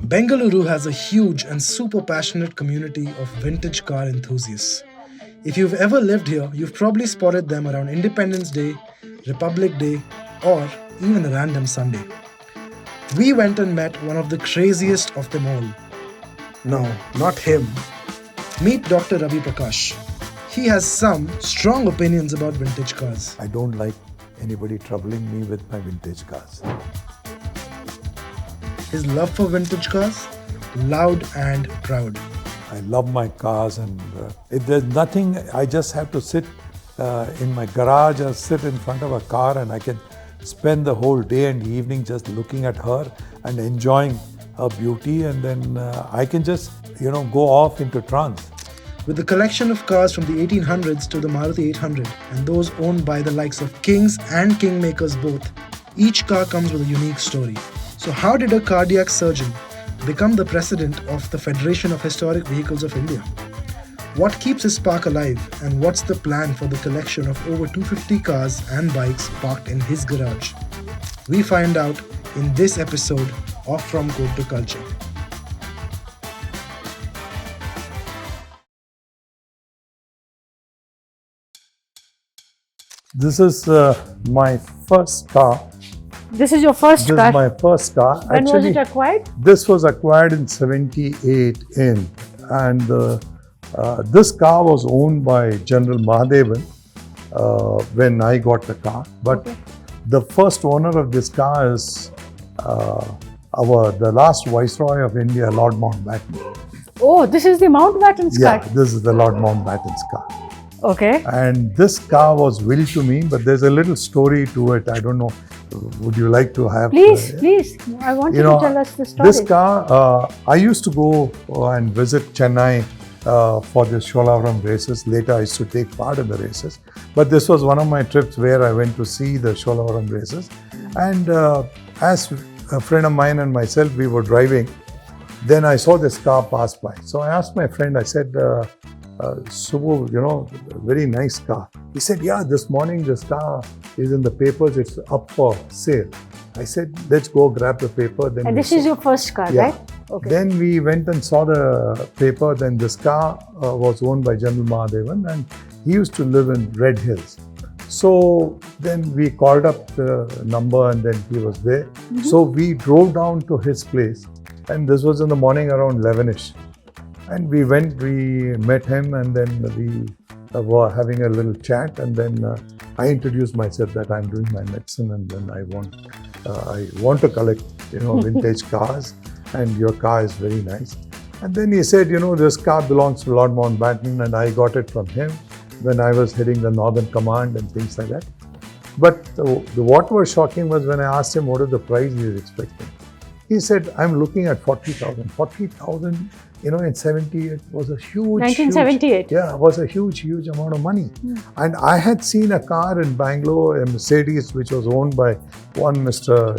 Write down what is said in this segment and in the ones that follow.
Bengaluru has a huge and super passionate community of vintage car enthusiasts. If you've ever lived here, you've probably spotted them around Independence Day, Republic Day, or even a random Sunday. We went and met one of the craziest of them all. No, not him. Meet Dr. Ravi Prakash. He has some strong opinions about vintage cars. I don't like anybody troubling me with my vintage cars. His love for vintage cars? Loud and proud. I love my cars, and if there's nothing, I just have to sit in my garage or sit in front of a car, and I can spend the whole day and evening just looking at her and enjoying her beauty, and then I can just, go off into trance. With a collection of cars from the 1800s to the Maruti 800 and those owned by the likes of kings and kingmakers both, each car comes with a unique story. So how did a cardiac surgeon become the president of the Federation of Historic Vehicles of India? What keeps his spark alive, and what's the plan for the collection of over 250 cars and bikes parked in his garage? We find out in this episode of From Code to Culture. This is my first car. This is your first car? This is my first car. When was it acquired? This was acquired in 78 and this car was owned by General Mahadevan when I got the car. But the first owner of this car is the last Viceroy of India, Lord Mountbatten. Oh, this is the Mountbatten's car? Yeah, this is the Lord Mountbatten's car. Okay. And this car was willed to me, but there's a little story to it. I don't know. Would you like to have? Please. I want you to tell us the story. This car, I used to go and visit Chennai for the Sholavaram races. Later, I used to take part in the races. But this was one of my trips where I went to see the Sholavaram races. And as a friend of mine and myself, we were driving. Then I saw this car pass by. So I asked my friend, I said, Subbu, very nice car. He said, yeah, this morning this car is in the papers, it's up for sale. I said, let's go grab the paper. Then and this is your first car, right? Okay. Then we went and saw the paper. Then this car was owned by General Mahadevan, and he used to live in Red Hills. So then we called up the number, and then he was there. So we drove down to his place, and this was in the morning around 11ish. And we met him, and then we were having a little chat, and then I introduced myself that I'm doing my medicine, and then I want to collect, vintage cars, and your car is very nice. And then he said, this car belongs to Lord Mountbatten, and I got it from him when I was heading the Northern Command and things like that. But what was shocking was when I asked him what is the price he was expecting. He said, I'm looking at 40,000. 40,000, in 78 was a huge... 1978? Was a huge amount of money. And I had seen a car in Bangalore, a Mercedes, which was owned by one Mr.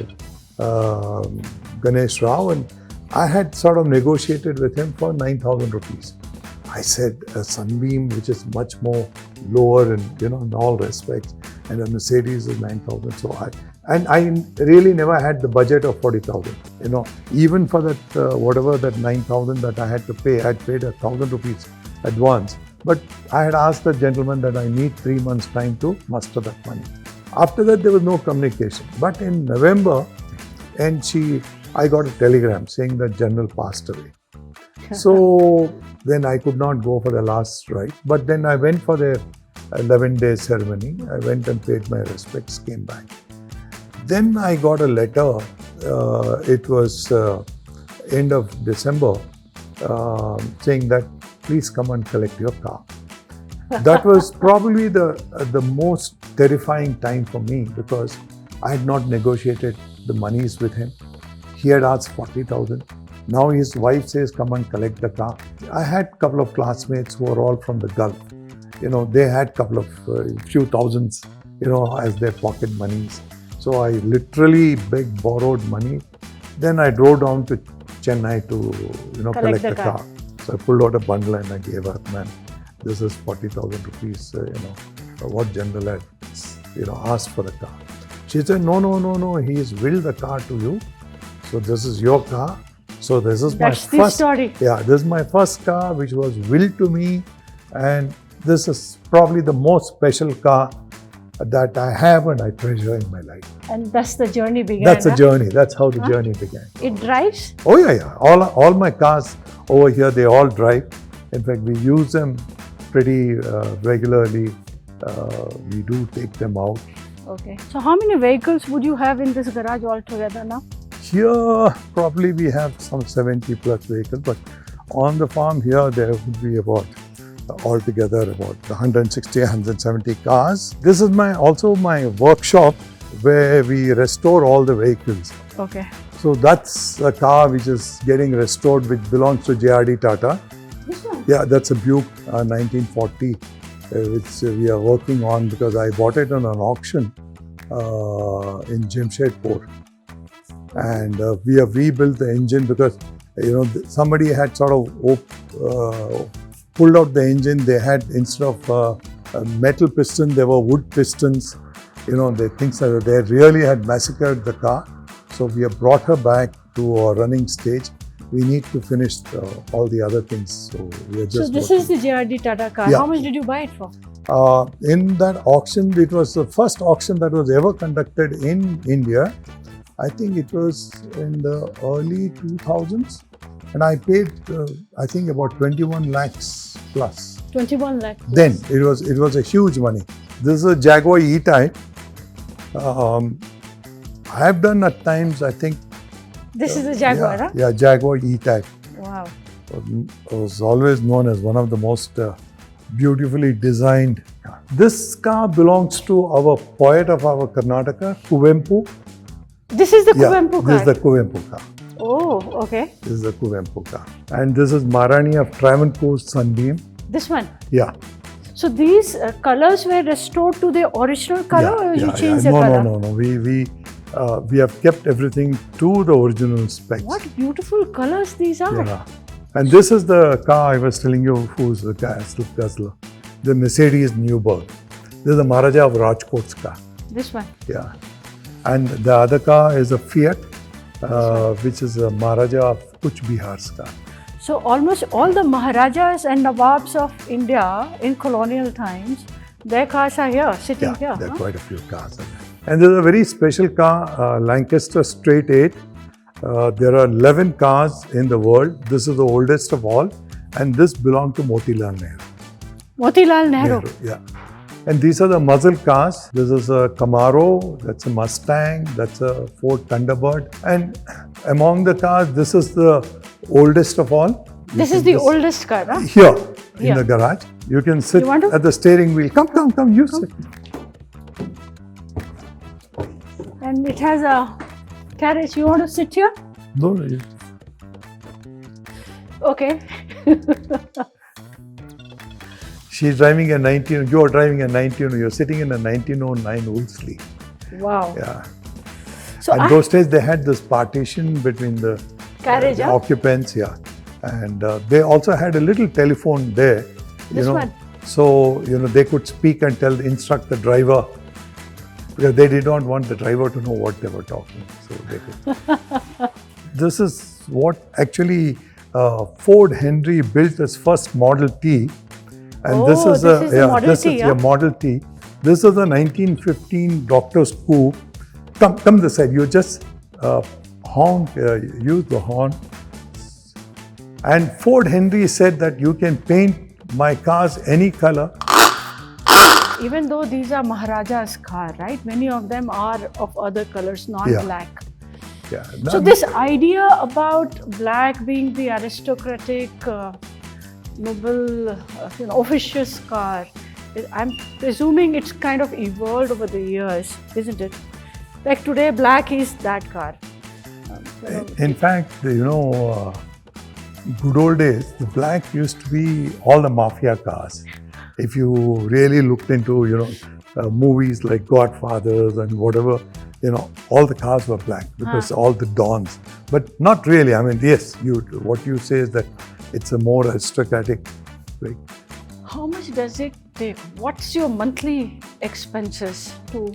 Ganesh Rao, and I had sort of negotiated with him for 9,000 rupees. I said, a Sunbeam, which is much more lower in all respects, and a Mercedes is 9,000. So I really never had the budget of 40,000. Even for that, whatever that 9,000 that I had to pay, I had paid 1,000 rupees advance. But I had asked the gentleman that I need 3 months' time to muster that money. After that, there was no communication. But in November, I got a telegram saying that General passed away. So then I could not go for the last ride. But then I went for the 11-day ceremony. I went and paid my respects, came back. Then I got a letter, it was end of December, saying that please come and collect your car. That was probably the most terrifying time for me, because I had not negotiated the monies with him. He had asked 40,000. Now his wife says, come and collect the car. I had a couple of classmates who were all from the Gulf. They had a couple of few thousands, as their pocket monies. So I literally borrowed money. Then I drove down to Chennai to, collect the car. So I pulled out a bundle and I gave her, man, this is 40,000 rupees, what General had, asked for the car. She said, no, he's willed the car to you. So this is your car. So this is That's my the first story. Yeah, this is my first car which was willed to me, and this is probably the most special car that I have and I treasure in my life. And that's the journey began. That's the journey. That's how the journey began. It drives? Oh yeah. All my cars over here, they all drive. In fact, we use them pretty regularly. We do take them out. Okay. So how many vehicles would you have in this garage altogether now? Here, probably we have some 70 plus vehicles, but on the farm here, there would be about altogether about 160, 170 cars. This is also my workshop where we restore all the vehicles. Okay. So that's a car which is getting restored, which belongs to JRD Tata. This one? Yeah, that's a Buick 1940, which we are working on because I bought it on an auction in Jamshedpur. And we have rebuilt the engine because, somebody had sort of pulled out the engine. They had, instead of a metal piston, there were wood pistons. The things that they really had massacred the car. So we have brought her back to a running stage. We need to finish all the other things. So we are just. So this is the JRD Tata car. Yeah. How much did you buy it for? In that auction, it was the first auction that was ever conducted in India. I think it was in the early 2000s. And I paid, I think, about 21 lakhs plus. 21 lakhs. Then it was a huge money. This is a Jaguar E-Type. I have done at times, I think. This is the Jaguar, huh? Yeah, Jaguar E-Type. Wow. It was always known as one of the most beautifully designed. This car belongs to our poet of our Karnataka, Kuvempu. This is the Kuvempu car? This is the Kuvempu car. Oh, okay. This is the Kuvempu car. And this is Maharani of Travancore's Sunbeam. This one? Yeah. So these colors were restored to the original color, or you changed the color? No. We have kept everything to the original specs. What beautiful colors these are. Yeah. And this is the car I was telling you who's the guzzler. The Mercedes Newburgh. This is the Maharaja of Rajkot's car. This one? Yeah. And the other car is a Fiat, which is a Maharaja of Kuch Bihar's car. So almost all the Maharajas and Nawabs of India in colonial times, their cars are here, sitting here. There are quite a few cars. And there's a very special car, Lancaster Straight 8. There are 11 cars in the world. This is the oldest of all. And this belonged to Motilal Nehru. Motilal Nehru? Yeah. And these are the muscle cars. This is a Camaro, that's a Mustang, that's a Ford Thunderbird. And among the cars, this is the oldest of all. This is the oldest car, huh? Here, in the garage. You can sit at the steering wheel. Come, you sit. And it has a carriage. You want to sit here? No. Okay. She's driving a 19, you're driving a 19, you're sitting in a 1909 Wolseley. Wow. Yeah. So and those days they had this partition between the carriage, occupants, and they also had a little telephone there. This one? So, they could speak and instruct the driver, because they did not want the driver to know what they were talking. So they could. This is what actually Ford Henry built his first Model T. And this is a Model T. This is a 1915 Doctor's Coupe. Come this side. You just honk, use the horn. And Ford Henry said that you can paint my cars any color. Even though these are Maharaja's car, right? Many of them are of other colors, not black. Yeah. So this idea about black being the aristocratic, noble, officious car, I'm presuming it's kind of evolved over the years, isn't it? Like today, black is that car. In fact, good old days, the black used to be all the mafia cars. If you really looked into, movies like Godfathers and whatever, all the cars were black because all the dons. But not really. I mean, yes, what you say is that it's a more aristocratic way. How much does it take? What's your monthly expenses to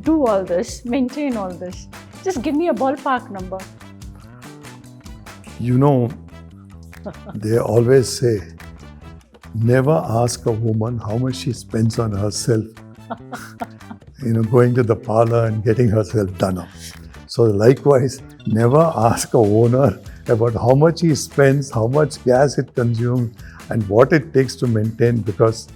do all this, maintain all this? Just give me a ballpark number. You know, they always say, never ask a woman how much she spends on herself, going to the parlor and getting herself done up. So likewise, never ask a owner about how much he spends, how much gas it consumes, and what it takes to maintain, because,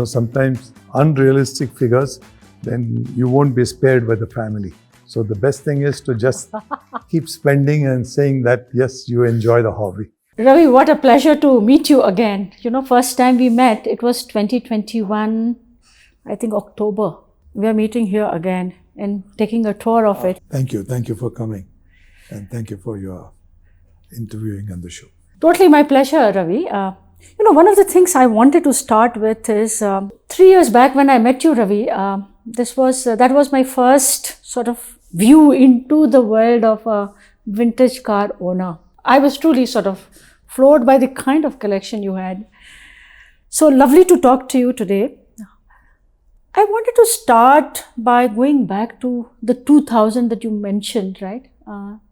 sometimes unrealistic figures, then you won't be spared by the family. So the best thing is to just keep spending and saying that, yes, you enjoy the hobby. Ravi, what a pleasure to meet you again. First time we met, it was 2021, I think October. We are meeting here again and taking a tour of it. Thank you. Thank you for coming. And thank you for your interviewing on the show. Totally my pleasure, Ravi. One of the things I wanted to start with is 3 years back when I met you, Ravi, that was my first sort of view into the world of a vintage car owner. I was truly sort of floored by the kind of collection you had. So lovely to talk to you today. I wanted to start by going back to the 2000 that you mentioned, right?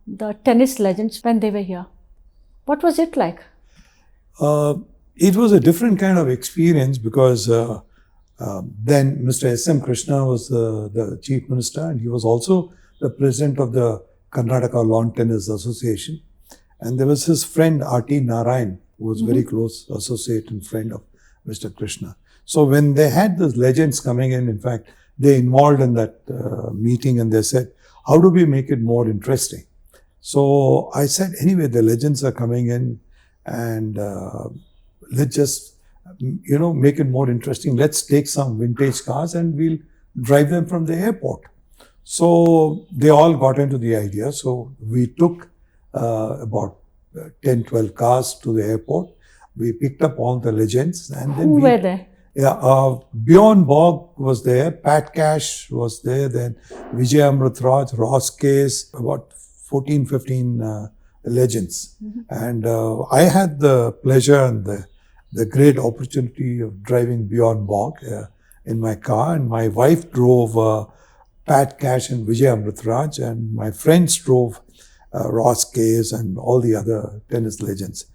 The tennis legends when they were here. What was it like? It was a different kind of experience because then Mr. S.M. Krishna was the Chief Minister, and he was also the President of the Karnataka Lawn Tennis Association. And there was his friend R.T. Narayan, who was very close associate and friend of Mr. Krishna. So when they had those legends coming in fact, they involved in that meeting, and they said, how do we make it more interesting? So I said, anyway, the legends are coming in, and let's just, make it more interesting. Let's take some vintage cars and we'll drive them from the airport. So they all got into the idea. So we took about 10, 12 cars to the airport. We picked up all the legends, and then Who were there? Yeah, Bjorn Borg was there, Pat Cash was there, then Vijay Amritraj, Ross Case, about 14, 15 legends. And I had the pleasure and the great opportunity of driving Bjorn Borg in my car, and my wife drove Pat Cash and Vijay Amritraj, and my friends drove Ross Case and all the other tennis legends.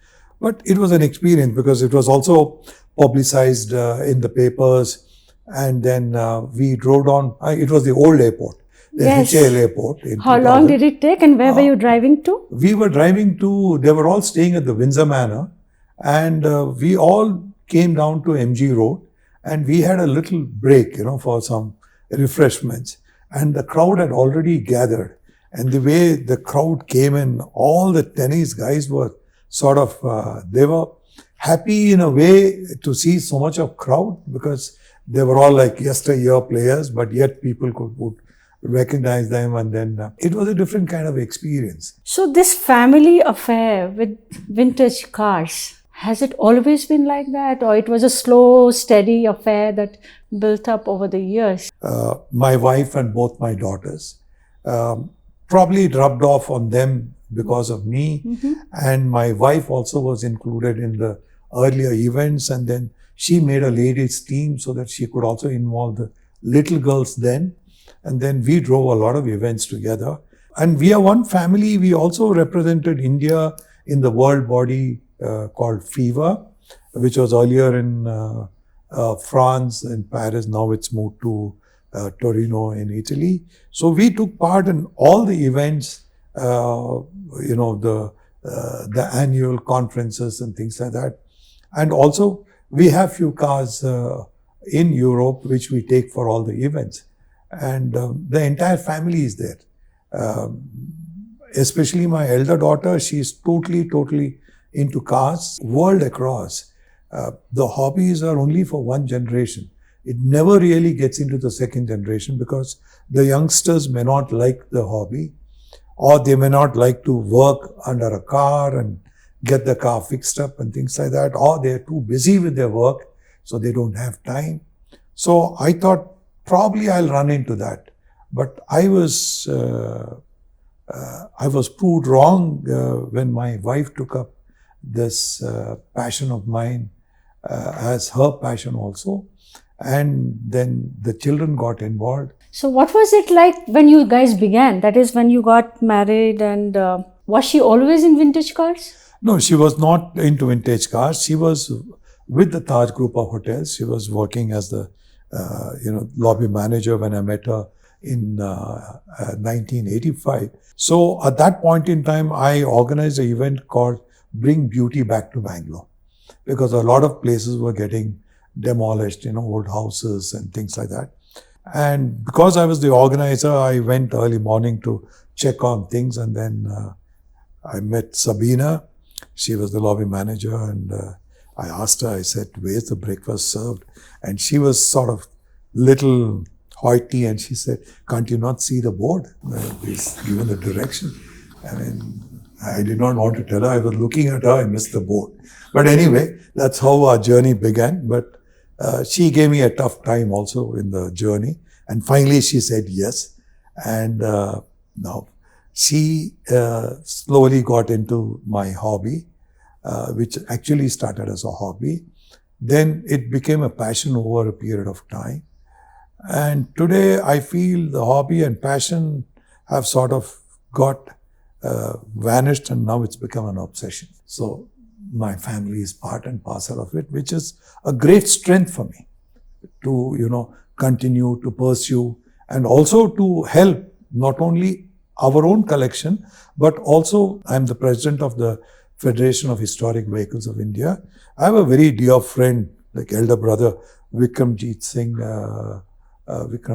But it was an experience because it was also publicized in the papers, and then we drove down. It was the old airport, the HAL airport. How long did it take, and where were you driving to? We were driving to, they were all staying at the Windsor Manor, and we all came down to MG Road, and we had a little break, for some refreshments. And the crowd had already gathered. And the way the crowd came in, all the tennis guys were sort of, they were happy in a way to see so much of crowd, because they were all like yesteryear players, but yet people would recognize them, and then it was a different kind of experience. So this family affair with vintage cars, has it always been like that, or it was a slow, steady affair that built up over the years? My wife and both my daughters, probably it rubbed off on them because of me, and my wife also was included in the earlier events, and then she made a ladies team so that she could also involve the little girls then, and then we drove a lot of events together. And we are one family. We also represented India in the world body called FIVA, which was earlier in France and Paris. Now it's moved to Torino in Italy. So we took part in all the events, the annual conferences and things like that. And also we have few cars in Europe which we take for all the events. And the entire family is there. Especially my elder daughter, she's totally into cars world across. The hobbies are only for one generation. It never really gets into the second generation because the youngsters may not like the hobby, or they may not like to work under a car and get the car fixed up and things like that, or they're too busy with their work, so they don't have time. So I thought probably I'll run into that. But I was proved wrong when my wife took up this passion of mine as her passion also. And then the children got involved. So what was it like when you guys began? That is when you got married and Was she always in vintage cars? No, she was not into vintage cars. She was with the Taj Group of Hotels. She was working as the lobby manager when I met her in 1985. So at that point in time, I organized an event called Bring Beauty Back to Bangalore, because a lot of places were getting demolished, old houses and things like that. And because I was the organizer, I went early morning to check on things, and then I met Sabina. She was the lobby manager, and I asked her, I said, where's the breakfast served? And she was sort of little hoity, and she said, can't you not see the board? Please given the direction. I mean, I did not want to tell her. I was looking at her, I missed the board. But anyway, that's how our journey began. But she gave me a tough time also in the journey. And finally she said yes. And now she slowly got into my hobby, which actually started as a hobby. Then it became a passion over a period of time. And today I feel the hobby and passion have sort of got vanished, and now it's become an obsession. So my family is part and parcel of it, which is a great strength for me to, continue to pursue, and also to help not only our own collection, but also I'm the president of the Federation of Historic Vehicles of India. I have a very dear friend, like elder brother, Vikram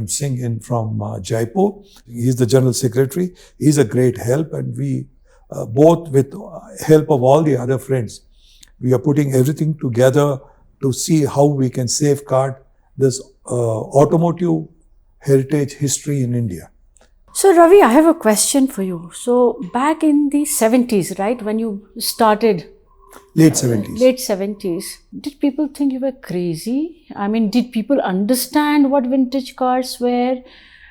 Singh from Jaipur. He's the General Secretary. He's a great help, and we both, with help of all the other friends, we are putting everything together to see how we can safeguard this automotive heritage history in India. So Ravi, I have a question for you. So back in the 70s, right, when you started, Late 70s. Late 70s, did people think you were crazy? I mean, did people understand what vintage cars were?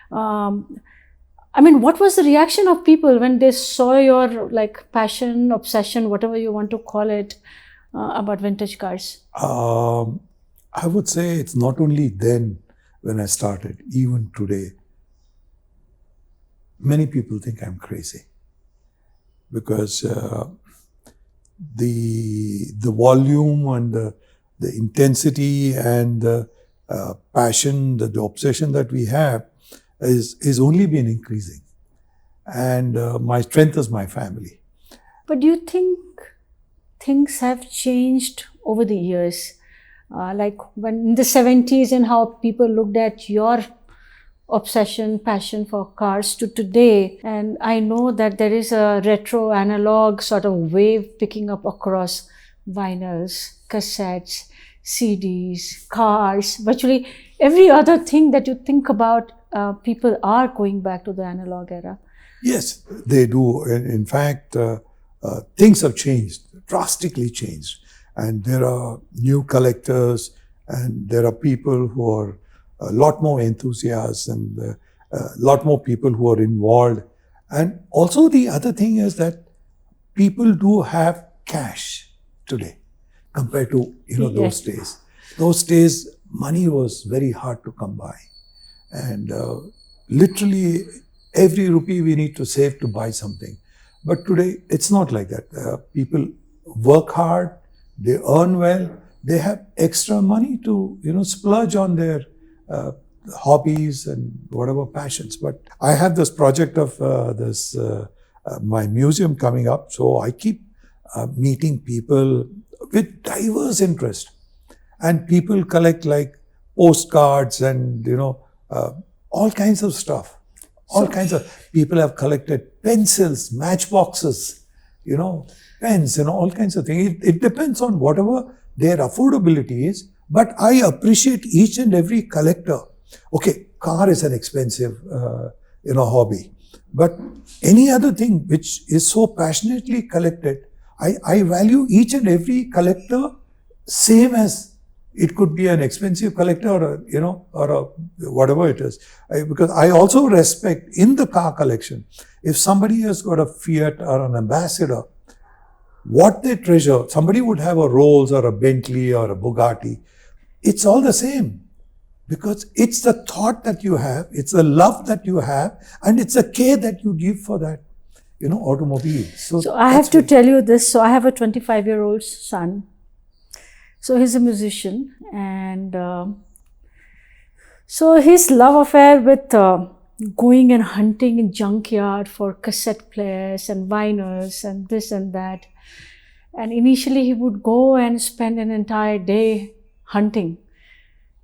What was the reaction of people when they saw your passion, obsession, whatever you want to call it, about vintage cars? I would say it's not only then when I started, even today, many people think I'm crazy, because the volume and the intensity and the passion, the obsession that we have is only been increasing. And my strength is my family. But do you think things have changed over the years? Like when in the 70s, and how people looked at your obsession, passion for cars to today. And I know that there is a retro analog sort of wave picking up across vinyls, cassettes, CDs, cars, virtually every other thing that you think about, people are going back to the analog era. Yes, they do. In fact, things have changed, drastically changed. And there are new collectors, and there are people who are a lot more enthusiasts, and a lot more people who are involved. And also the other thing is that people do have cash today compared to those days. Those days, money was very hard to come by. And literally every rupee we need to save to buy something. But today, it's not like that. People work hard, they earn well, they have extra money to splurge on their hobbies and whatever passions. But I have this project of my museum coming up, so I keep meeting people with diverse interest, and people collect like postcards and all kinds of stuff. All kinds of people have collected pencils, matchboxes, pens, all kinds of things. It depends on whatever their affordability is. But I appreciate each and every collector. Okay, car is an expensive, hobby. But any other thing which is so passionately collected, I value each and every collector same as it could be an expensive collector or whatever it is. Because I also respect in the car collection, if somebody has got a Fiat or an Ambassador, what they treasure, somebody would have a Rolls or a Bentley or a Bugatti. It's all the same, because it's the thought that you have, it's the love that you have, and it's the care that you give for that. automobiles. So I have to tell you this. So I have a 25-year-old son. So he's a musician, and so his love affair with going and hunting in junkyard for cassette players and vinyls and this and that. And initially he would go and spend an entire day hunting.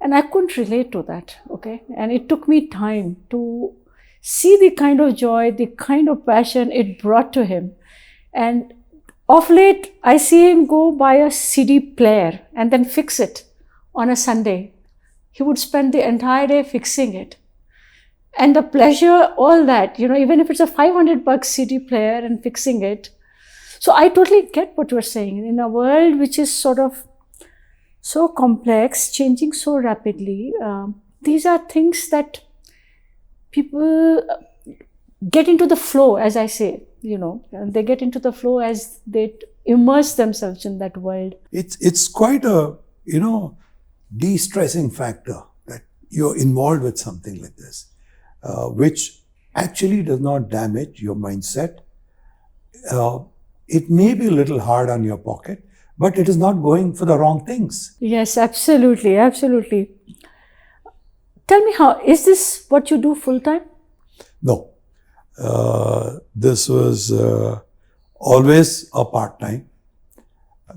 And I couldn't relate to that, okay? And it took me time to see the kind of joy, the kind of passion it brought to him. And of late, I see him go buy a CD player and then fix it on a Sunday. He would spend the entire day fixing it. And the pleasure, all that, even if it's a $500 CD player and fixing it. So I totally get what you're saying. In a world which is sort of so complex, changing so rapidly, these are things that people get into the flow, as I say, they get into the flow as they immerse themselves in that world. It's quite a, de-stressing factor that you're involved with something like this, which actually does not damage your mindset. It may be a little hard on your pocket, but it is not going for the wrong things. Yes, absolutely, absolutely. Tell me, is this what you do full time? No. This was always a part-time.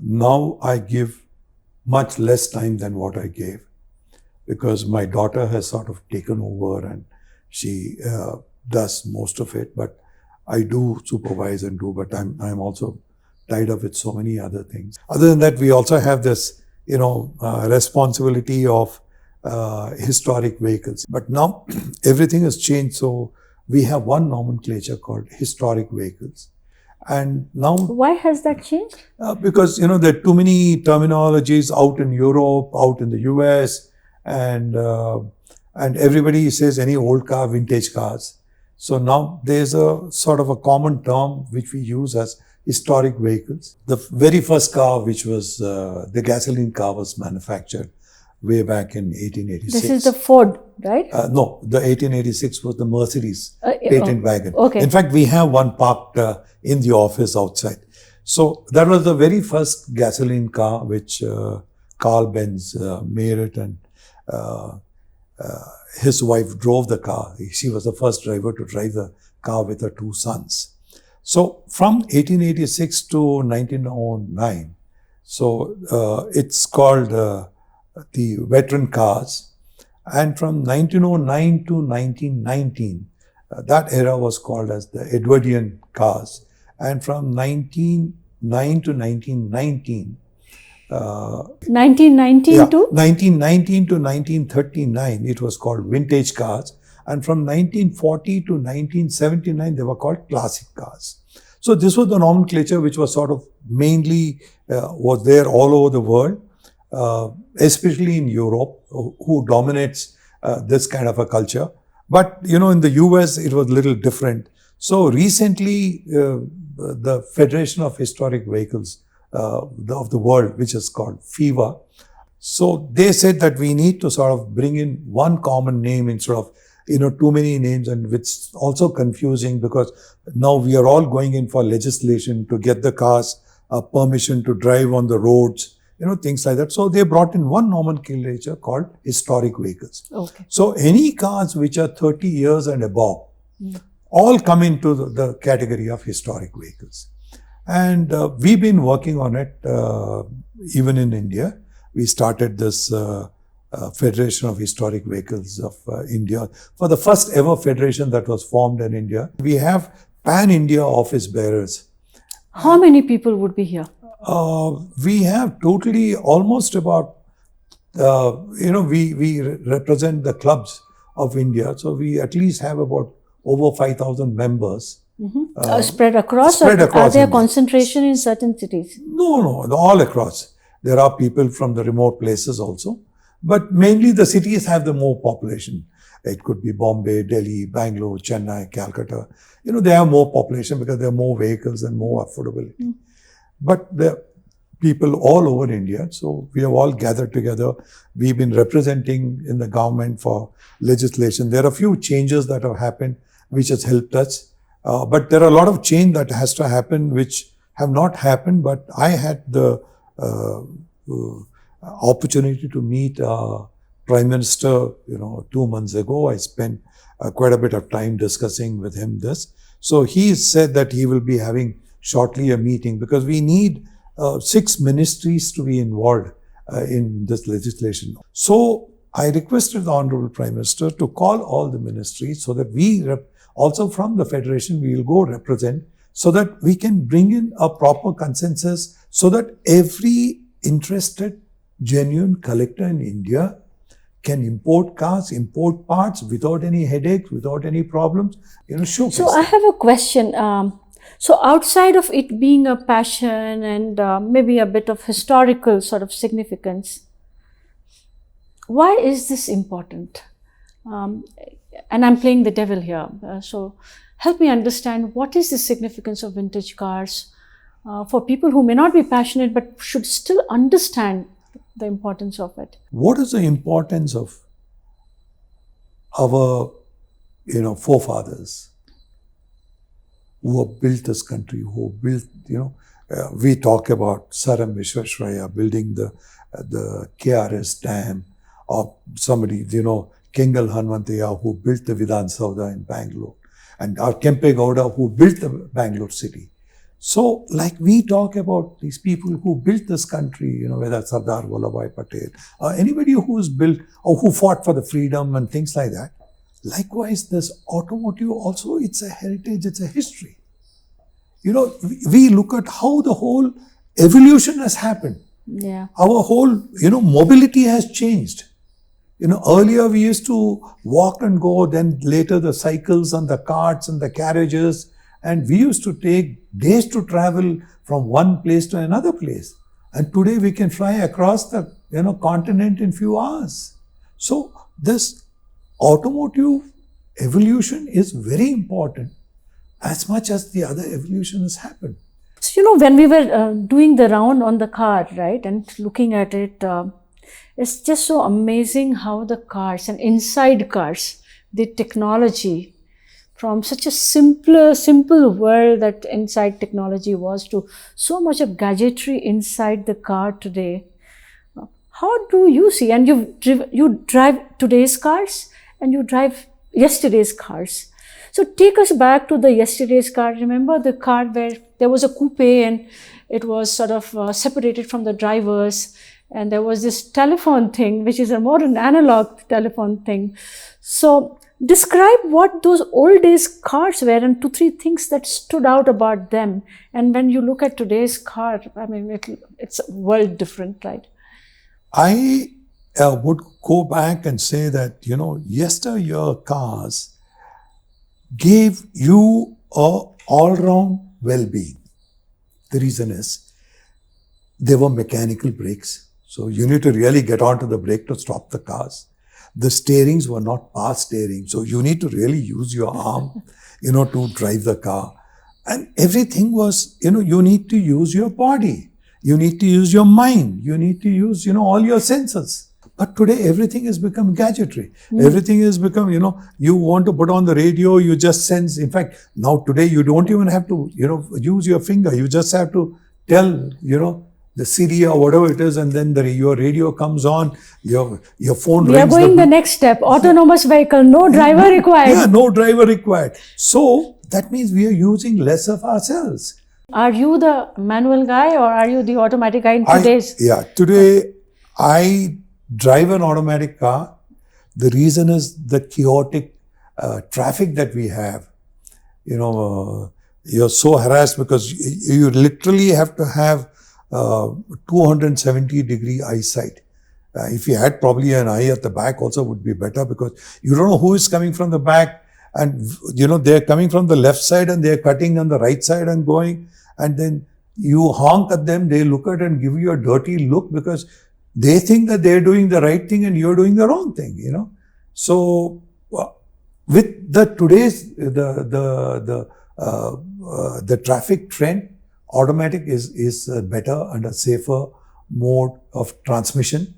Now I give much less time than what I gave because my daughter has sort of taken over and she does most of it. But I do supervise and do, but I'm also tied up with so many other things. Other than that, we also have this, responsibility of historic vehicles. But now everything has changed. So we have one nomenclature called historic vehicles. And now... Why has that changed? Because, there are too many terminologies out in Europe, out in the US, and everybody says any old car, vintage cars. So now there's a sort of a common term which we use as historic vehicles. The very first car, which was the gasoline car, was manufactured way back in 1886. This is the Ford, right? No, the 1886 was the Mercedes patent wagon. Okay. In fact, we have one parked in the office outside. So that was the very first gasoline car which Carl Benz made it, and his wife drove the car. She was the first driver to drive the car with her two sons. So from 1886 to 1909, so it's called the veteran cars. And from 1909 to 1919, that era was called as the Edwardian cars. And from 1909 to 1919, 1919 to? 1919 to 1939, it was called vintage cars. And from 1940 to 1979, they were called classic cars. So this was the nomenclature which was sort of mainly was there all over the world, especially in Europe, who dominates this kind of a culture. But, in the US, it was a little different. So recently, the Federation of Historic Vehicles of the world, which is called FIVA, so they said that we need to sort of bring in one common name instead of too many names, and it's also confusing because now we are all going in for legislation to get the cars permission to drive on the roads, things like that. So they brought in one nomenclature called historic vehicles. Okay. So any cars which are 30 years and above all come into the category of historic vehicles. And we've been working on it even in India. We started this Federation of Historic Vehicles of India, for the first ever federation that was formed in India. We have pan-India office bearers. How many people would be here? We have totally almost about, we represent the clubs of India. So we at least have about over 5,000 members. Spread across? Spread across Are there India. concentration in certain cities? No, all across. There are people from the remote places also. But mainly the cities have the more population. It could be Bombay, Delhi, Bangalore, Chennai, Calcutta. They have more population because there are more vehicles and more affordability. But there are people all over India. So we have all gathered together. We've been representing in the government for legislation. There are a few changes that have happened which has helped us. But there are a lot of change that has to happen, which have not happened. But I had the opportunity to meet Prime Minister, 2 months ago. I spent quite a bit of time discussing with him this. So he said that he will be having shortly a meeting, because we need 6 ministries to be involved in this legislation. So I requested the Honorable Prime Minister to call all the ministries, so that we also from the Federation we will go represent, so that we can bring in a proper consensus, so that every interested genuine collector in India can import cars, import parts without any headaches, without any problems, showcase. So I have a question. So outside of it being a passion and maybe a bit of historical sort of significance, why is this important? And I'm playing the devil here. So help me understand, what is the significance of vintage cars for people who may not be passionate but should still understand the importance of it? What is the importance of our, forefathers who have built this country, who built, we talk about Sir M. Visvesvaraya building the KRS Dam, or somebody, Kengal Hanmantaya, who built the Vidhan Sauda in Bangalore, and our Kempe Gowda, who built the Bangalore city. So, like we talk about these people who built this country, whether Sardar Vallabhbhai Patel, or anybody who's built or who fought for the freedom and things like that. Likewise, this automotive also, it's a heritage, it's a history. We look at how the whole evolution has happened. Yeah. Our whole, mobility has changed. Earlier we used to walk and go, then later the cycles and the carts and the carriages, and we used to take days to travel from one place to another place. And today we can fly across the, continent in few hours. So this automotive evolution is very important, as much as the other evolution has happened. So, when we were doing the round on the car, right, and looking at it, it's just so amazing how the cars and inside cars, the technology, from such a simple world that inside technology was, to so much of gadgetry inside the car today. How do you see? And you drive today's cars and you drive yesterday's cars. So take us back to the yesterday's car. Remember the car where there was a coupe and it was sort of separated from the drivers, and there was this telephone thing, which is a modern analog telephone thing. So describe what those old days cars were and 2-3 things that stood out about them. And when you look at today's car, I mean, it's a world different, right? I would go back and say that, yesteryear cars gave you a all-round well-being. The reason is, there were mechanical brakes. So you need to really get onto the brake to stop the cars. The steerings were not power steering. So you need to really use your arm, to drive the car. And everything was, you need to use your body. You need to use your mind. You need to use, all your senses. But today, everything has become gadgetry. Everything has become, you want to put on the radio, you just sense. In fact, now today, you don't even have to, use your finger. You just have to tell, the Siri or whatever it is, and then your radio comes on, your phone rings. We are going the next step, autonomous vehicle, no driver required. Yeah, no driver required. So that means we are using less of ourselves. Are you the manual guy or are you the automatic guy in today's? Today I drive an automatic car. The reason is the chaotic traffic that we have. You're so harassed because you literally have to have 270-degree eyesight. If you had probably an eye at the back also would be better, because you don't know who is coming from the back, and they're coming from the left side and they're cutting on the right side and going, and then you honk at them, they look at and give you a dirty look because they think that they're doing the right thing and you're doing the wrong thing, So with the today's the traffic trend, automatic is better and a safer mode of transmission.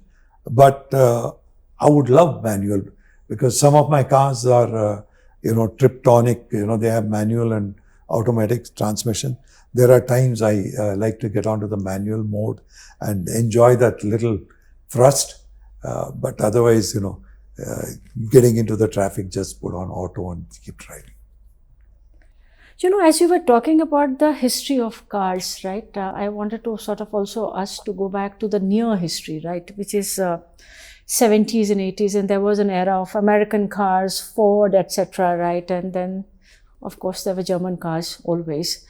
But I would love manual, because some of my cars are, Triptonic, they have manual and automatic transmission. There are times I like to get onto the manual mode and enjoy that little thrust. But otherwise, getting into the traffic, just put on auto and keep driving. As you were talking about the history of cars, right? I wanted to sort of also us to go back to the near history, right? Which is 70s and 80s, and there was an era of American cars, Ford, etc., right? And then, of course, there were German cars always.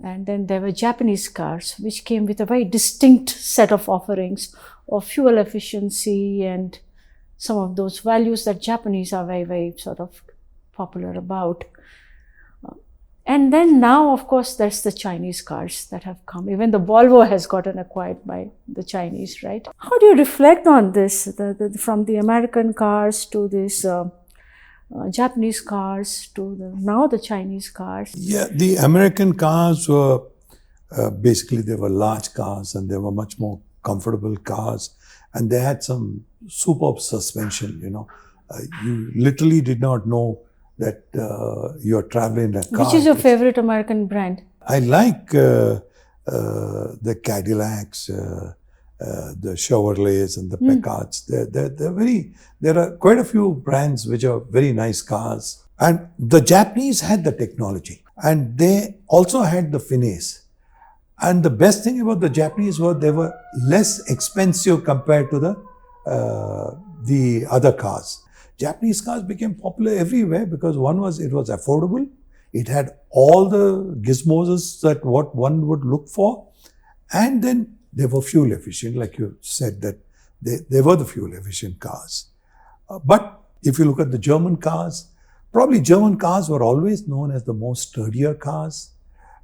And then there were Japanese cars, which came with a very distinct set of offerings of fuel efficiency and some of those values that Japanese are very, very sort of popular about. And then now, of course, there's the Chinese cars that have come. Even the Volvo has gotten acquired by the Chinese, right? How do you reflect on this, from the American cars to this Japanese cars to now the Chinese cars? Yeah, the American cars were basically, they were large cars and they were much more comfortable cars, and they had some superb suspension. You literally did not know that you're traveling in a car. Which is your favorite American brand? I like the Cadillacs, the Chevrolets and the Packards. There are quite a few brands which are very nice cars. And the Japanese had the technology and they also had the finesse. And the best thing about the Japanese was they were less expensive compared to the other cars. Japanese cars became popular everywhere because it was affordable. It had all the gizmos that what one would look for. And then they were fuel efficient, like you said, that they were the fuel efficient cars. But if you look at the German cars, probably German cars were always known as the most sturdier cars,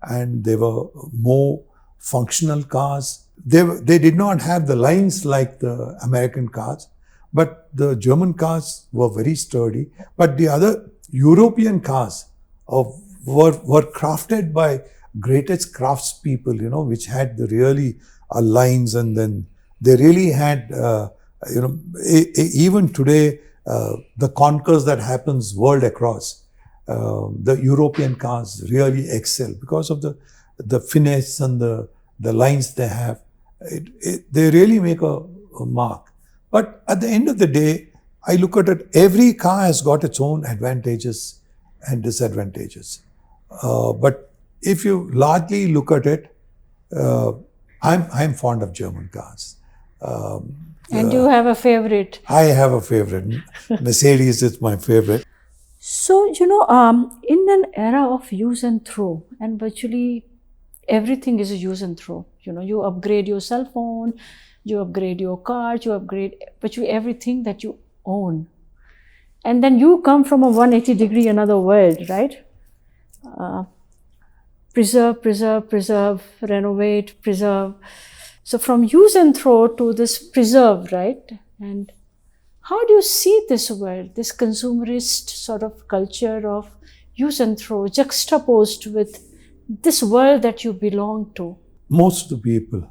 and they were more functional cars. They did not have the lines like the American cars, but the German cars were very sturdy. But the other European cars were crafted by greatest craftspeople, which had the really lines, and then they really had, even today, the concourse that happens world across, the European cars really excel because of the finesse and the lines they have. They really make a mark. But at the end of the day, I look at it, every car has got its own advantages and disadvantages. But if you largely look at it, I'm fond of German cars. And you have a favorite? I have a favorite. Mercedes is my favorite. So, in an era of use and throw, and virtually everything is a use and throw. You upgrade your cell phone, you upgrade your car, you upgrade virtually everything that you own. And then you come from a 180-degree another world, right? Preserve, renovate, preserve. So from use and throw to this preserve, right? And how do you see this world, this consumerist sort of culture of use and throw juxtaposed with this world that you belong to? Most of the people,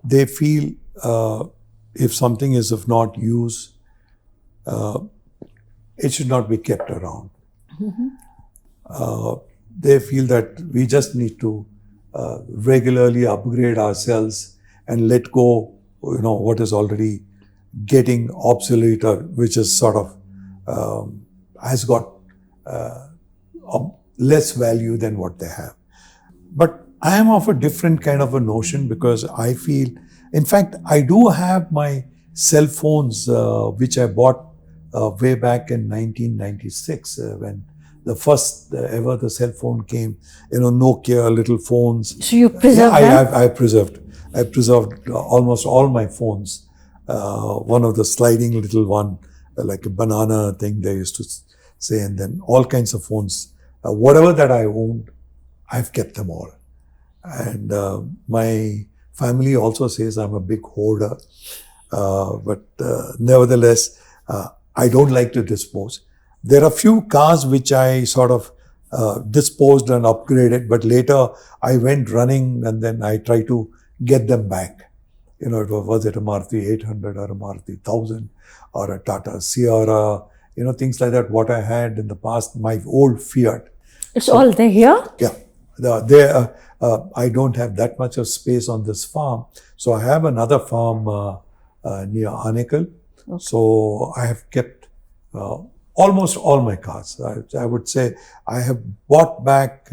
they feel if something is of not use, it should not be kept around. Mm-hmm. They feel that we just need to regularly upgrade ourselves and let go, what is already getting obsolete, or which is sort of has got less value than what they have. But I am of a different kind of a notion, because I feel, in fact, I do have my cell phones, which I bought way back in 1996 when the first ever the cell phone came, Nokia little phones. So you preserved them? I preserved almost all my phones. One of the sliding little one, like a banana thing they used to say, and then all kinds of phones. Whatever that I owned, I've kept them all. And my family also says I'm a big hoarder. But nevertheless, I don't like to dispose. There are few cars which I sort of disposed and upgraded, but later I went running and then I tried to get them back. Was it a Maruti 800 or a Maruti 1000 or a Tata Sierra, things like that, what I had in the past, my old Fiat. It's all there here? Yeah. I don't have that much of space on this farm. So I have another farm near Anekal. Okay. So I have kept almost all my cars. I would say I have bought back,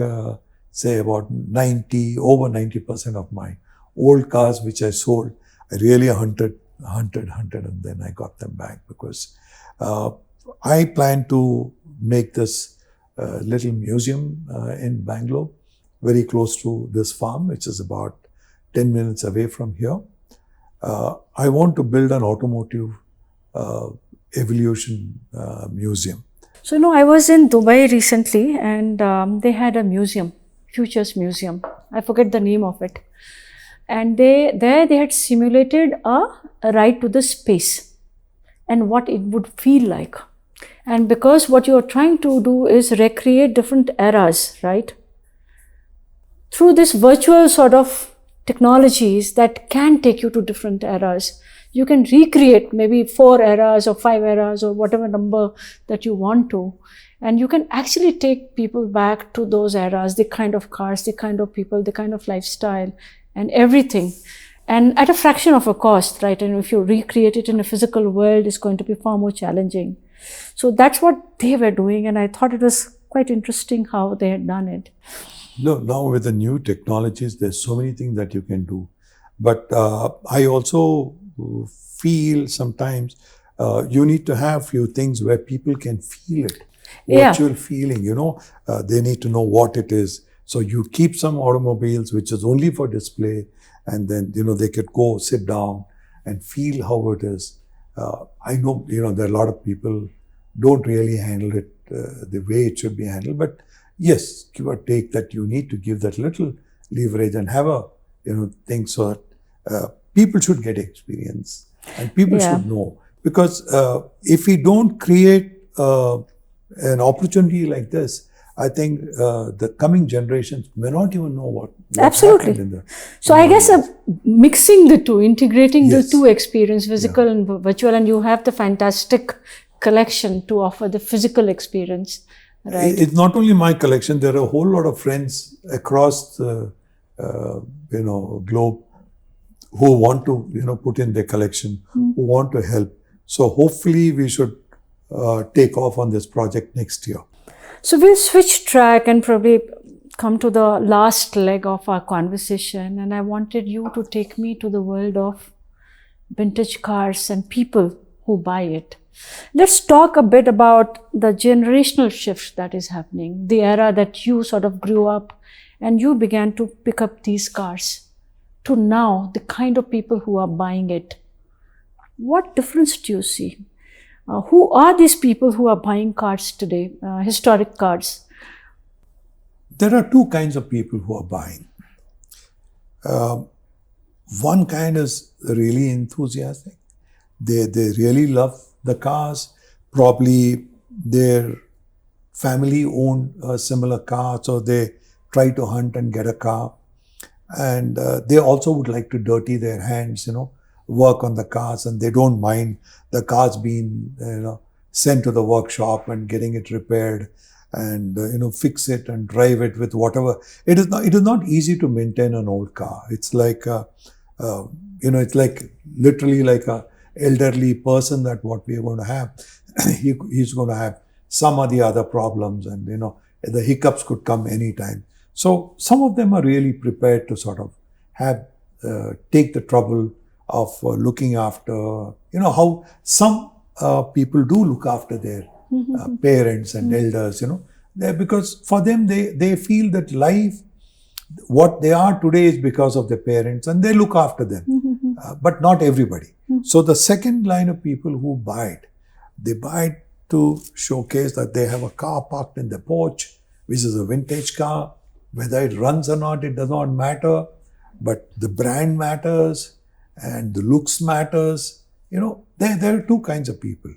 say about over 90% of my old cars which I sold. I really hunted, and then I got them back because I plan to make this little museum in Bangalore, very close to this farm, which is about 10 minutes away from here. I want to build an automotive evolution museum. So, I was in Dubai recently and they had a museum, Futures Museum. I forget the name of it. And they had simulated a ride to the space and what it would feel like. And because what you're trying to do is recreate different eras, right? Through this virtual sort of technologies that can take you to different eras. You can recreate maybe 4 eras or 5 eras or whatever number that you want to. And you can actually take people back to those eras, the kind of cars, the kind of people, the kind of lifestyle and everything. And at a fraction of a cost, right? And if you recreate it in a physical world, it's going to be far more challenging. So that's what they were doing. And I thought it was quite interesting how they had done it. No, now with the new technologies, there's so many things that you can do. But I also feel sometimes you need to have few things where people can feel it. Virtual feeling, they need to know what it is. So you keep some automobiles which is only for display, and then, they could go sit down and feel how it is. I know, there are a lot of people don't really handle it the way it should be handled. But yes, give or take that you need to give that little leverage and have a, thing so that people should get experience and people should know. Because if we don't create an opportunity like this, I think the coming generations may not even know what Absolutely. So I guess mixing the two, integrating the two experience, physical and virtual, and you have the fantastic collection to offer the physical experience. Right. It's not only my collection. There are a whole lot of friends across the globe who want to put in their collection, who want to help. So hopefully we should take off on this project next year. So we'll switch track and probably come to the last leg of our conversation. And I wanted you to take me to the world of vintage cars and people who buy it. Let's talk a bit about the generational shift that is happening, the era that you sort of grew up and you began to pick up these cars, to now the kind of people who are buying it. What difference do you see? Who are these people who are buying cars today, historic cars? There are two kinds of people who are buying. One kind is really enthusiastic. They really love the cars. Probably their family owned a similar car, so they try to hunt and get a car. And they also would like to dirty their hands, work on the cars, and they don't mind the cars being, sent to the workshop and getting it repaired and, fix it and drive it with whatever. It is not easy to maintain an old car. It's like, it's like literally like a elderly person that what we are going to have. He's going to have some of the other problems and, the hiccups could come anytime. So some of them are really prepared to sort of take the trouble of looking after, how some people do look after their parents and elders, because for them, they feel that life, what they are today is because of their parents and they look after them, but not everybody. So the second line of people who buy it, they buy it to showcase that they have a car parked in their porch, which is a vintage car. Whether it runs or not, it does not matter, but the brand matters and the looks matters. There are two kinds of people.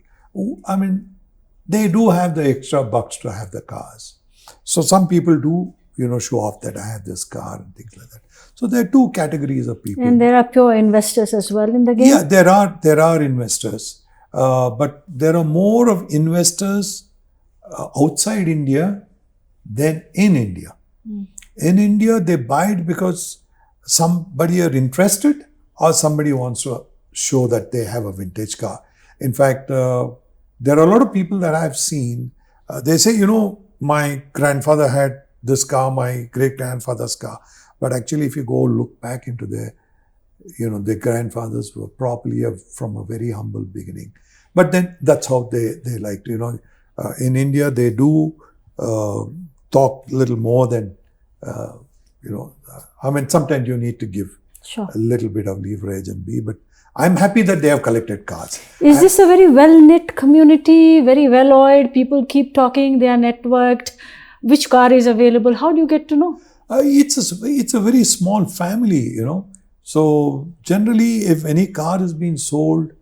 They do have the extra bucks to have the cars. So some people do, show off that I have this car and things like that. So there are two categories of people. And there are pure investors as well in the game? Yeah, there are investors. But there are more of investors outside India than in India. In India, they buy it because somebody are interested or somebody wants to show that they have a vintage car. In fact, there are a lot of people that I've seen, they say, my grandfather had this car, my great-grandfather's car. But actually, if you go look back into their grandfathers were probably from a very humble beginning. But then that's how they liked, in India, they do talk a little more than, sometimes you need to give a little bit of leverage and but I'm happy that they have collected cars. Is this a very well-knit community, very well-oiled? People keep talking, they are networked. Which car is available? How do you get to know? It's a very small family, So generally, if any car is being sold,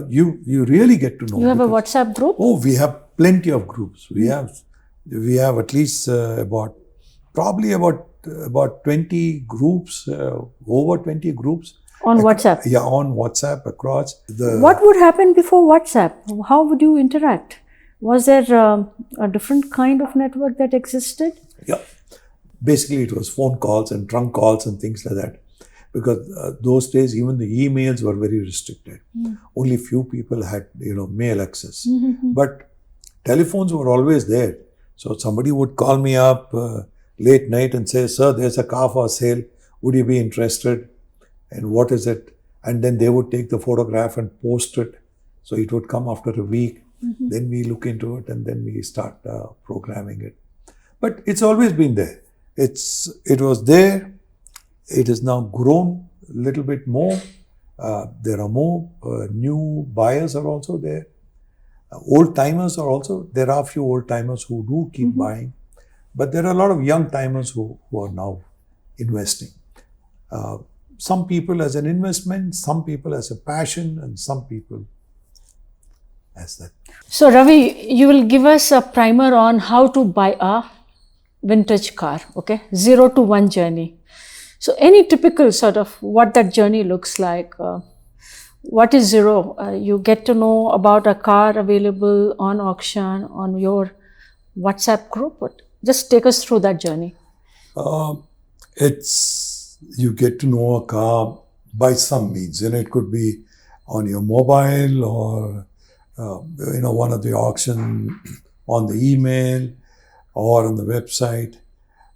you really get to know. You have a WhatsApp group? Oh, we have plenty of groups. We have at least probably about 20 groups, over 20 groups. On WhatsApp? Yeah, on WhatsApp across. What would happen before WhatsApp? How would you interact? Was there a different kind of network that existed? Yeah. Basically, it was phone calls and trunk calls and things like that. Because those days, even the emails were very restricted. Only few people had, mail access. But telephones were always there. So somebody would call me up late night and say, sir, there's a car for sale. Would you be interested? And what is it? And then they would take the photograph and post it. So it would come after a week. Then we look into it and then we start programming it. But it's always been there. It was there. It has now grown a little bit more. There are more new buyers are also there. Old timers are also, there are a few old timers who do keep buying. But there are a lot of young timers who are now investing. Some people as an investment, some people as a passion, and some people as that. So Ravi, you will give us a primer on how to buy a vintage car, okay? 0 to 1 journey. So any typical sort of what that journey looks like. What is 0? You get to know about a car available on auction on your WhatsApp group. But just take us through that journey. You get to know a car by some means. It could be on your mobile or, one of the auction on the email or on the website.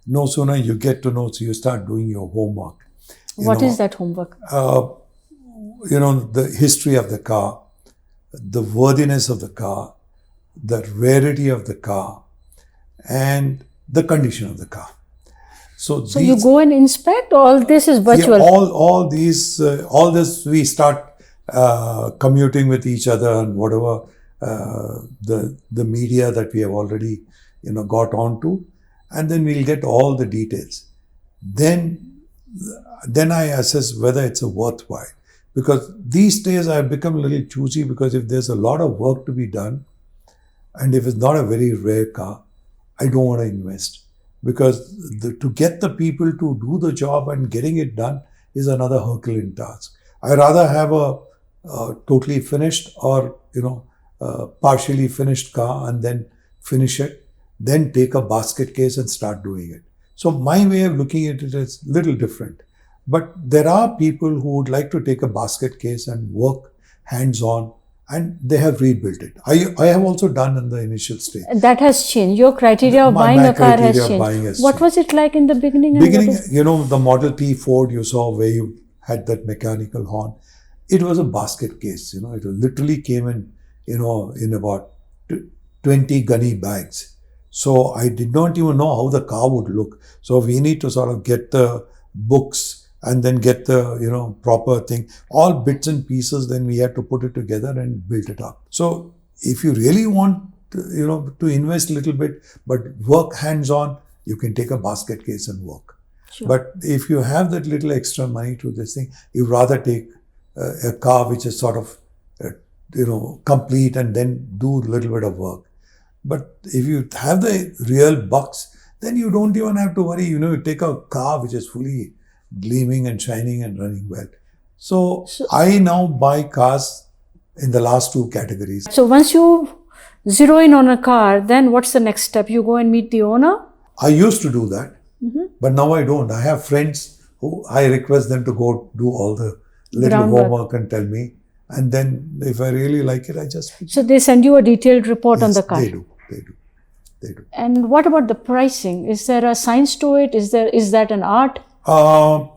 No sooner you get to know, so you start doing your homework. What is that homework? The history of the car, the worthiness of the car, the rarity of the car, and the condition of the car. So you go and inspect, all this is virtual? Yeah, all this we start commuting with each other and whatever the media that we have already got onto. And then we'll get all the details. Then I assess whether it's a worthwhile. Because these days I've become a little choosy because if there's a lot of work to be done and if it's not a very rare car, I don't want to invest. Because to get the people to do the job and getting it done is another Herculean task. I rather have a totally finished or partially finished car and then finish it. Then take a basket case and start doing it. So my way of looking at it is a little different. But there are people who would like to take a basket case and work hands-on, and they have rebuilt it. I have also done in the initial stage. That has changed. Your criteria of buying a car has changed. What was it like in the beginning? The Model T Ford you saw where you had that mechanical horn. It was a basket case. It literally came in about 20 gunny bags. So I did not even know how the car would look. So we need to sort of get the books and then get the, proper thing, all bits and pieces. Then we had to put it together and build it up. So if you really want, to invest a little bit, but work hands-on, you can take a basket case and work. Sure. But if you have that little extra money to this thing, you rather take a car which is sort of, complete and then do a little bit of work. But if you have the real bucks, then you don't even have to worry. You take a car which is fully gleaming and shining and running well. So I now buy cars in the last two categories. So once you zero in on a car, then what's the next step? You go and meet the owner? I used to do that, but now I don't. I have friends who I request them to go do all the little Groundwork. homework and tell me. And then if I really like it, I just pick it. So they send you a detailed report on Yes, the car. They do. And what about the pricing? Is there a science to it? Is that an art?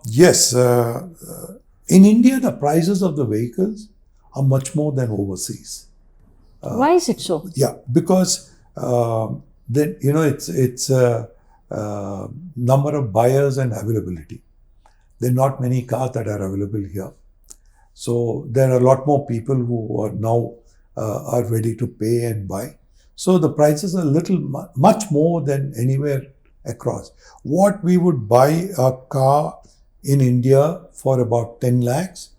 Yes. In India, the prices of the vehicles are much more than overseas. Why is it so? Yeah, because then it's number of buyers and availability. There are not many cars that are available here, so there are a lot more people who are now are ready to pay and buy. So the prices are much more than anywhere across. What we would buy a car in India for about 10 lakhs,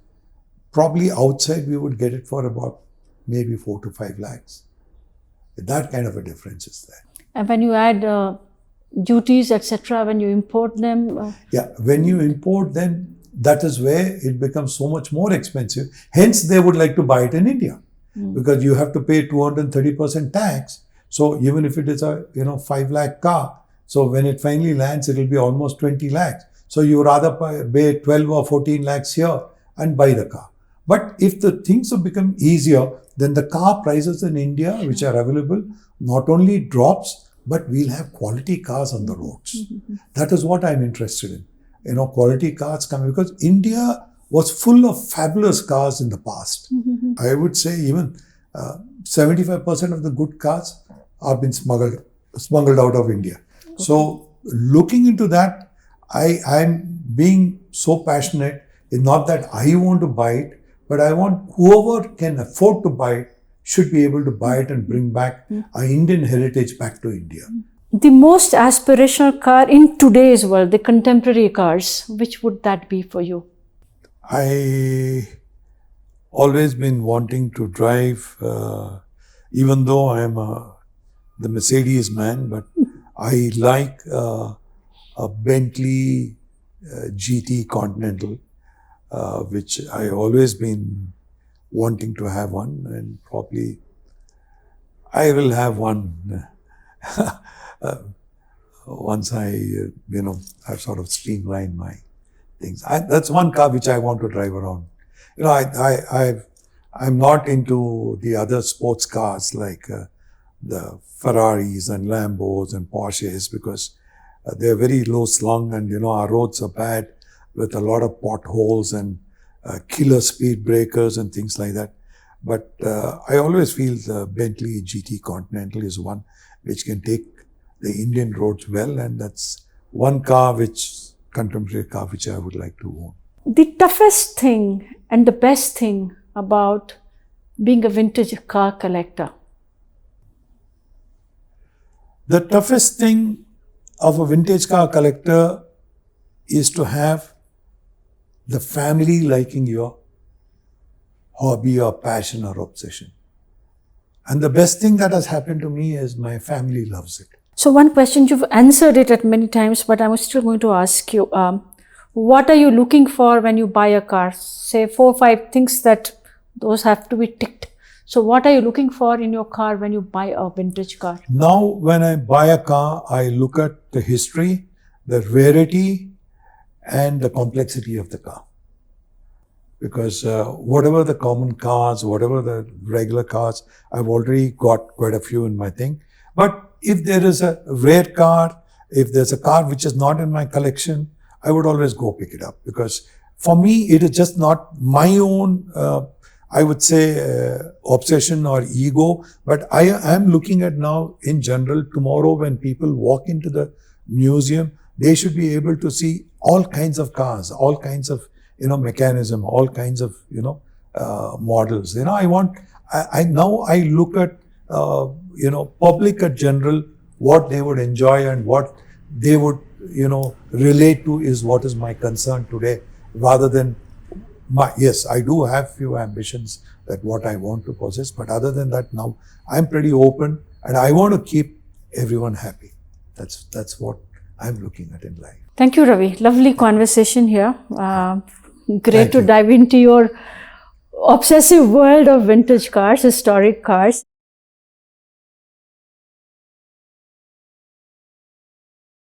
probably outside we would get it for about maybe 4 to 5 lakhs. That kind of a difference is there. And when you add duties, etc., when you import them? Yeah, when you import them, that is where it becomes so much more expensive. Hence, they would like to buy it in India because you have to pay 230% tax. So even if it is a 5 lakh car, so when it finally lands, it will be almost 20 lakhs. So you rather pay 12 or 14 lakhs here and buy the car. But if the things have become easier, then the car prices in India, which are available, not only drops, but we'll have quality cars on the roads. That is what I'm interested in. Quality cars coming, because India was full of fabulous cars in the past. I would say even 75% of the good cars have been smuggled out of India. Okay. So looking into that, I'm being so passionate. It's not that I want to buy it, but I want whoever can afford to buy it should be able to buy it and bring back our Indian heritage back to India. The most aspirational car in today's world, the contemporary cars, which would that be for you? I always been wanting to drive, even though I am the Mercedes man, but I like a Bentley GT Continental, which I always been wanting to have one, and probably I will have one once I, have sort of streamlined my things. That's one car which I want to drive around. I'm not into the other sports cars like the Ferraris and Lambos and Porsches, because they're very low slung, and our roads are bad with a lot of potholes and killer speed breakers and things like that. But I always feel the Bentley GT Continental is one which can take the Indian roads well, and that's one contemporary car which I would like to own. The toughest thing and the best thing about being a vintage car collector? The toughest thing of a vintage car collector is to have the family liking your hobby or passion or obsession. And the best thing that has happened to me is my family loves it. So one question, you've answered it at many times, but I'm still going to ask you, what are you looking for when you buy a car? Say 4 or 5 things that those have to be ticked. So what are you looking for in your car when you buy a vintage car? Now, when I buy a car, I look at the history, the rarity, and the complexity of the car. Because whatever the common cars, whatever the regular cars, I've already got quite a few in my thing. But if there is a rare car, if there's a car which is not in my collection, I would always go pick it up. Because for me, it is just not my own, I would say, obsession or ego. But I am looking at now, in general, tomorrow when people walk into the museum, they should be able to see all kinds of cars, all kinds of mechanism, all kinds of models. I look at public at general, what they would enjoy and what they would relate to is what is my concern today, rather than yes, I do have few ambitions that what I want to possess, but other than that, now I'm pretty open and I want to keep everyone happy. That's what I'm looking at in life. Thank you, Ravi. Lovely conversation here. Great to dive into your obsessive world of vintage cars, historic cars.